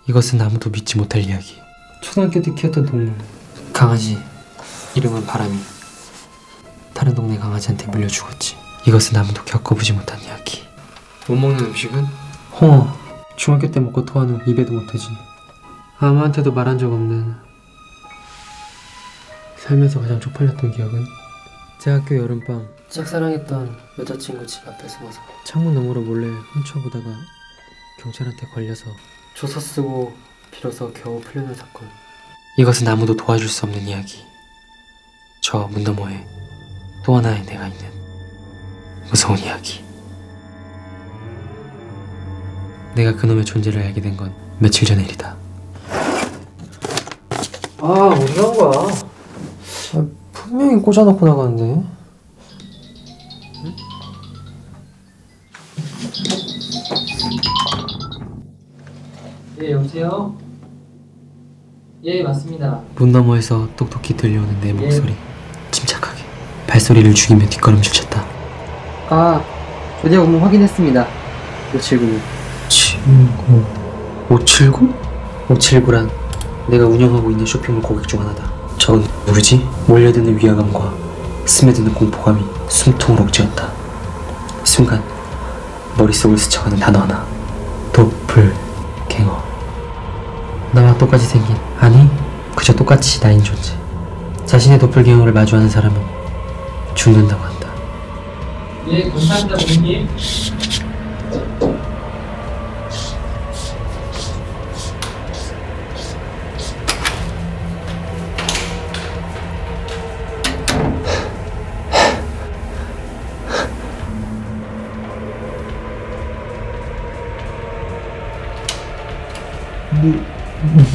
이것은 아무도 믿지 못할 이야기. 초등학교 때 키웠던 동물 강아지 이름은 바람이 다른 동네 강아지한테 물려 죽었지. 이것은 아무도 겪어보지 못한 이야기. 못 먹는 음식은 홍어. 중학교 때 먹고 토한 후 입에도 못 대지. 아무한테도 말한 적 없는 살면서 가장 쪽팔렸던 기억은 대학교 여름밤 짝사랑했던 여자친구 집 앞에 숨어서 창문 너머로 몰래 훔쳐보다가 경찰한테 걸려서 조서 쓰고 빌어서 겨우 풀려난 사건. 이것은 아무도 도와줄 수 없는 이야기. 저 문 너머에 또 하나의 내가 있는 무서운 이야기. 내가 그놈의 존재를 알게 된 건 며칠 전의 일이다. 아, 어디 간 거야? 분명히 꽂아놓고 나가는데. 응? 예, 여보세요? 예, 맞습니다. 문 너머에서 똑똑히 들려오는 내 목소리. 침착하게 발소리를 죽이며 뒷걸음질 쳤다. 아, 조대 업무 확인했습니다. 579. 579? 579란 내가 운영하고 있는 쇼핑몰 고객 중 하나다. 저건 누구지? 몰려드는 위화감과 스며드는 공포감이 숨통을 옥죄었다. 순간 머릿속을 스쳐가는 단어 하나. 도플갱어. 나와 똑같이 생긴, 아니 그저 똑같이 나인 존재. 자신의 도플갱어를 마주하는 사람은 죽는다고 한다. 예, 감사합니다 고객님.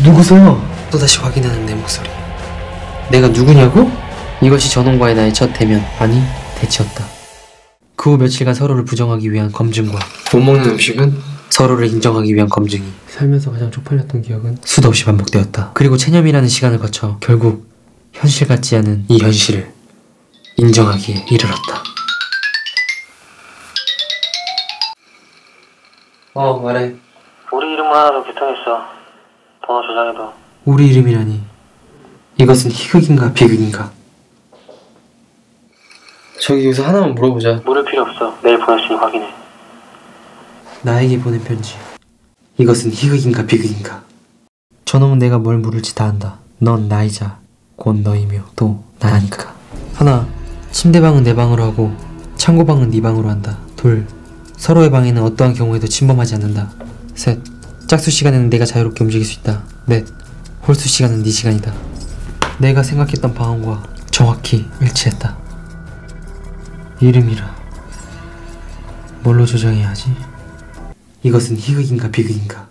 누구세요? 또다시 확인하는 내 목소리. 내가 누구냐고? 이것이 저놈과의 나의 첫 대면, 아니 대치였다. 그 후 며칠간 서로를 부정하기 위한 검증과 못 먹는 음식은 서로를 인정하기 위한 검증이 살면서 가장 쪽팔렸던 기억은 수도 없이 반복되었다. 그리고 체념이라는 시간을 거쳐 결국 현실 같지 않은 이 현실을 인정하기에 이르렀다. 말해. 우리 이름 하나로 규정했어. 번호 저장해둬. 우리 이름이라니. 이것은 희극인가 비극인가? 저기 여기서 하나만 물어보자. 물을 필요 없어. 내일 보냈으니 확인해. 나에게 보낸 편지. 이것은 희극인가 비극인가? 저놈은 내가 뭘 물을지 다 안다. 넌 나이자 곧 너이며 또 나니까. 하나, 침대방은 내 방으로 하고 창고방은 네 방으로 한다. 둘, 서로의 방에는 어떠한 경우에도 침범하지 않는다. 셋, 짝수 시간에는 내가 자유롭게 움직일 수 있다. 넷, 홀수 시간은 네 시간이다. 내가 생각했던 방안과 정확히 일치했다. 이름이라 뭘로 조정해야 하지? 이것은 희극인가 비극인가?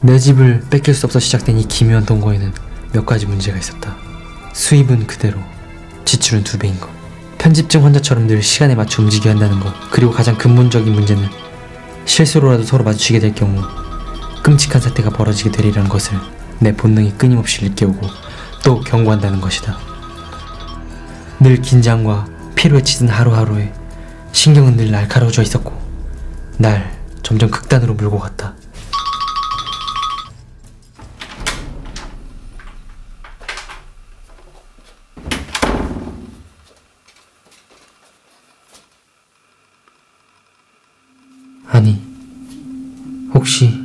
내 집을 뺏길 수 없어 시작된 이 기묘한 동거에는 몇 가지 문제가 있었다. 수입은 그대로, 지출은 2배인 것, 편집증 환자처럼 늘 시간에 맞춰 움직여야 한다는 것, 그리고 가장 근본적인 문제는 실수로라도 서로 마주치게 될 경우 끔찍한 사태가 벌어지게 되리라는 것을 내 본능이 끊임없이 일깨우고 또 경고한다는 것이다. 늘 긴장과 피로에 치든 하루하루에 신경은 늘 날카로워져 있었고 날 점점 극단으로 몰고 갔다. 아니, 혹시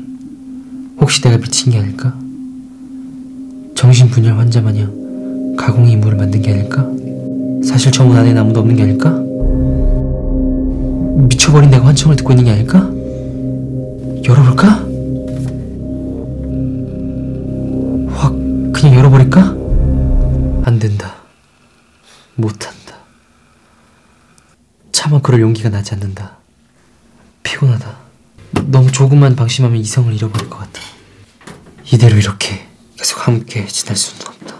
내가 미친 게 아닐까? 정신분열 환자 마냥 가공의 인물을 만든 게 아닐까? 사실 저 문 안에는 아무도 없는 게 아닐까? 미쳐버린 내가 환청을 듣고 있는 게 아닐까? 열어볼까? 확 그냥 열어버릴까? 안 된다. 못한다. 차마 그럴 용기가 나지 않는다. 피곤하다. 너무 조금만 방심하면 이성을 잃어버릴 것 같아. 이대로 이렇게 계속 함께 지낼 수는 없다.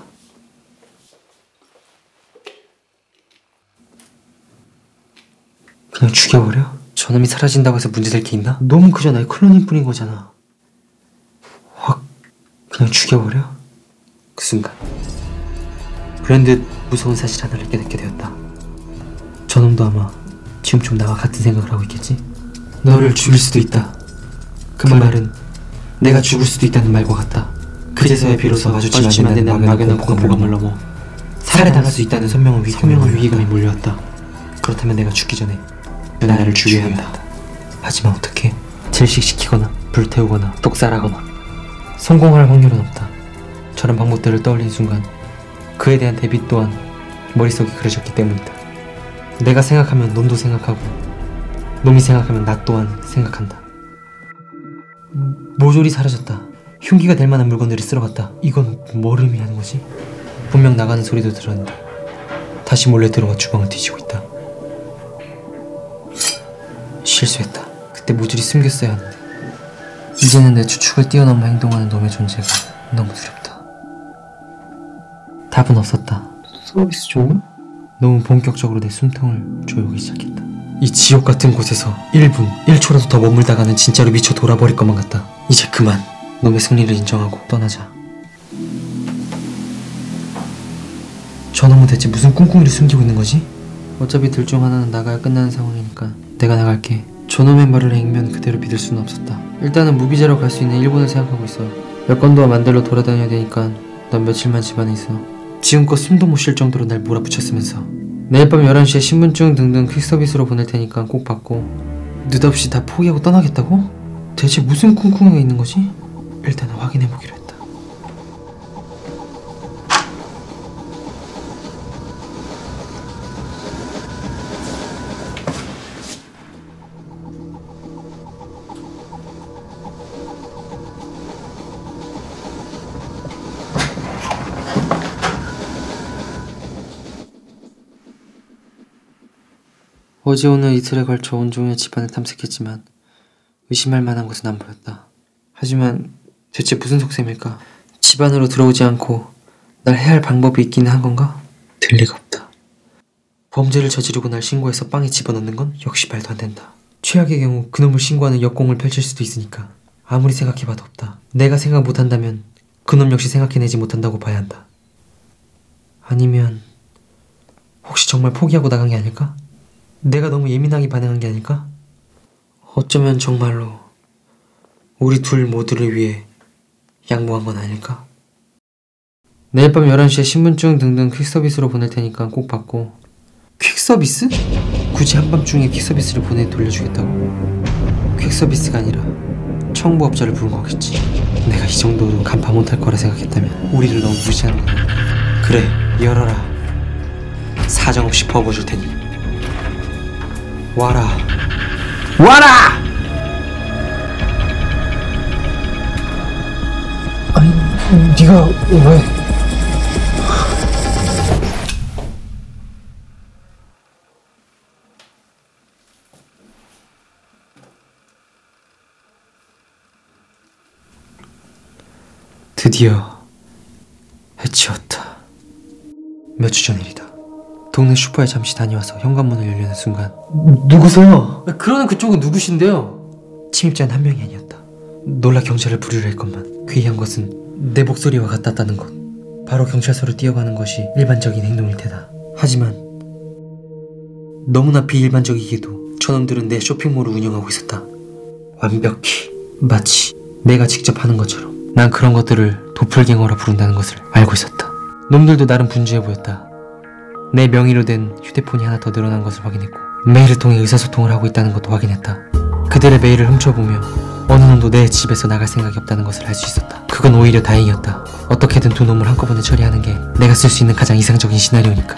그냥 죽여버려? 저놈이 사라진다고 해서 문제될 게 있나? 놈은 그저 나의 클론일 뿐인 거잖아. 확 그냥 죽여버려? 그 순간 불현듯 무서운 사실 하나를 깨닫게 되었다. 저놈도 아마 지금쯤 나와 같은 생각을 하고 있겠지? 너를 죽일 수도 있다. 그 말은 내가 죽을 수도 있다는 말과 같다. 그제서야 비로소 마주치면 안 된다는 막연한 공포감을 넘어 살해당할 수 있다는 선명한 위기감이 몰려왔다. 그렇다면 내가 죽기 전에 나를 죽여야 한다. 하지만 어떻게? 질식시키거나 불태우거나 독살하거나 성공할 확률은 없다. 저런 방법들을 떠올린 순간 그에 대한 대비 또한 머릿속에 그려졌기 때문이다. 내가 생각하면 놈도 생각하고 놈이 생각하면 나 또한 생각한다. 모조리 사라졌다. 흉기가 될 만한 물건들이 쓸어갔다. 이건 뭘 의미하는 거지? 분명 나가는 소리도 들었는데 다시 몰래 들어와 주방을 뒤지고 있다. 실수했다. 그때 모조리 숨겼어야 하는데. 이제는 내 추측을 뛰어넘어 행동하는 놈의 존재가 너무 두렵다. 답은 없었다. 서비스 종료? 놈은 본격적으로 내 숨통을 조여오기 시작했다. 이 지옥 같은 곳에서 1분, 1초라도 더 머물다가는 진짜로 미쳐 돌아버릴 것만 같다. 이제 그만 놈의 승리를 인정하고 떠나자. 저놈은 대체 무슨 꿍꿍이를 숨기고 있는 거지? 어차피 둘 중 하나는 나가야 끝나는 상황이니까 내가 나갈게. 저놈의 말을 액면 그대로 믿을 수는 없었다. 일단은 무비자로 갈 수 있는 일본을 생각하고 있어. 여권도와 만들러 돌아다녀야 되니까 넌 며칠만 집안에 있어. 지금껏 숨도 못 쉴 정도로 날 몰아붙였으면서. 내일 밤 11시에 신분증 등등 퀵서비스로 보낼 테니까 꼭 받고. 느닷없이 다 포기하고 떠나겠다고? 대체 무슨 쿵쿵이가 있는 거지? 일단은 확인해보기로 했다. 어제 오늘 이틀에 걸쳐 온종일 집안을 탐색했지만 의심할 만한 것은 안 보였다. 하지만 대체 무슨 속셈일까? 집안으로 들어오지 않고 날 해야 할 방법이 있기는 한 건가? 될 리가 없다. 범죄를 저지르고 날 신고해서 빵에 집어넣는 건 역시 말도 안 된다. 최악의 경우 그놈을 신고하는 역공을 펼칠 수도 있으니까 아무리 생각해봐도 없다. 내가 생각 못한다면 그놈 역시 생각해내지 못한다고 봐야 한다. 아니면 혹시 정말 포기하고 나간 게 아닐까? 내가 너무 예민하게 반응한 게 아닐까? 어쩌면 정말로 우리 둘 모두를 위해 양보한 건 아닐까? 내일 밤 11시에 신분증 등등 퀵서비스로 보낼 테니까 꼭 받고. 퀵서비스? 굳이 한밤중에 퀵서비스를 보내 돌려주겠다고? 퀵서비스가 아니라 청부업자를 부른 거겠지. 내가 이 정도로 간파 못할 거라 생각했다면 우리를 너무 무시하는 거야. 그래, 열어라. 사정없이 퍼부어줄 테니 와라. 와라! 아니, 네가 왜? 드디어 해치웠다. 몇 주 전 일이다. 동네 슈퍼에 잠시 다녀와서 현관문을 열려는 순간 누구세요? 그러는 그쪽은 누구신데요? 침입자는 한 명이 아니었다. 놀라 경찰을 부르려 했건만 괴이한 것은 내 목소리와 같았다는 것. 바로 경찰서로 뛰어가는 것이 일반적인 행동일 테다. 하지만 너무나 비일반적이게도 저놈들은 내 쇼핑몰을 운영하고 있었다. 완벽히 마치 내가 직접 하는 것처럼. 난 그런 것들을 도플갱어라 부른다는 것을 알고 있었다. 놈들도 나름 분주해 보였다. 내 명의로 된 휴대폰이 하나 더 늘어난 것을 확인했고 메일을 통해 의사소통을 하고 있다는 것도 확인했다. 그들의 메일을 훔쳐보며 어느 놈도 내 집에서 나갈 생각이 없다는 것을 알 수 있었다. 그건 오히려 다행이었다. 어떻게든 두 놈을 한꺼번에 처리하는 게 내가 쓸 수 있는 가장 이상적인 시나리오니까.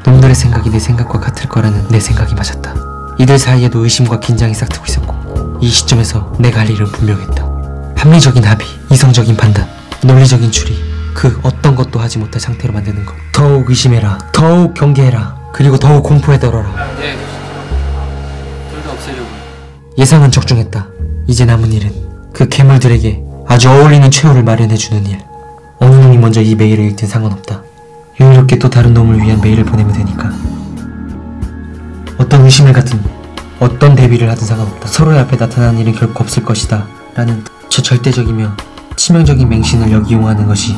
놈들의 생각이 내 생각과 같을 거라는 내 생각이 맞았다. 이들 사이에도 의심과 긴장이 싹트고 있었고 이 시점에서 내가 할 일은 분명했다. 합리적인 합의, 이성적인 판단, 논리적인 추리, 그 어떤 것도 하지 못할 상태로 만드는 것. 더욱 의심해라. 더욱 경계해라. 그리고 더욱 공포에 떨어라. 네. 둘 다 없애려고. 예상은 적중했다. 이제 남은 일은 그 괴물들에게 아주 어울리는 최후를 마련해주는 일. 어느 놈이 먼저 이 메일을 읽든 상관없다. 여유롭게 또 다른 놈을 위한 메일을 보내면 되니까. 어떤 의심을 갖든 어떤 대비를 하든 상관없다. 서로의 앞에 나타나는 일은 결코 없을 것이다 라는 저 절대적이며 치명적인 맹신을 역이용하는 것이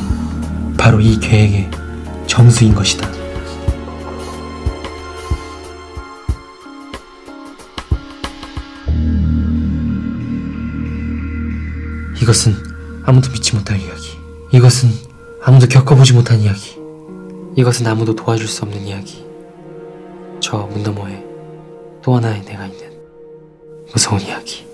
바로 이 계획의 정수인 것이다. 이것은 아무도 믿지 못할 이야기. 이것은 아무도 겪어보지 못한 이야기. 이것은 아무도 도와줄 수 없는 이야기. 저 문 너머에 또 하나의 내가 있는 무서운 이야기.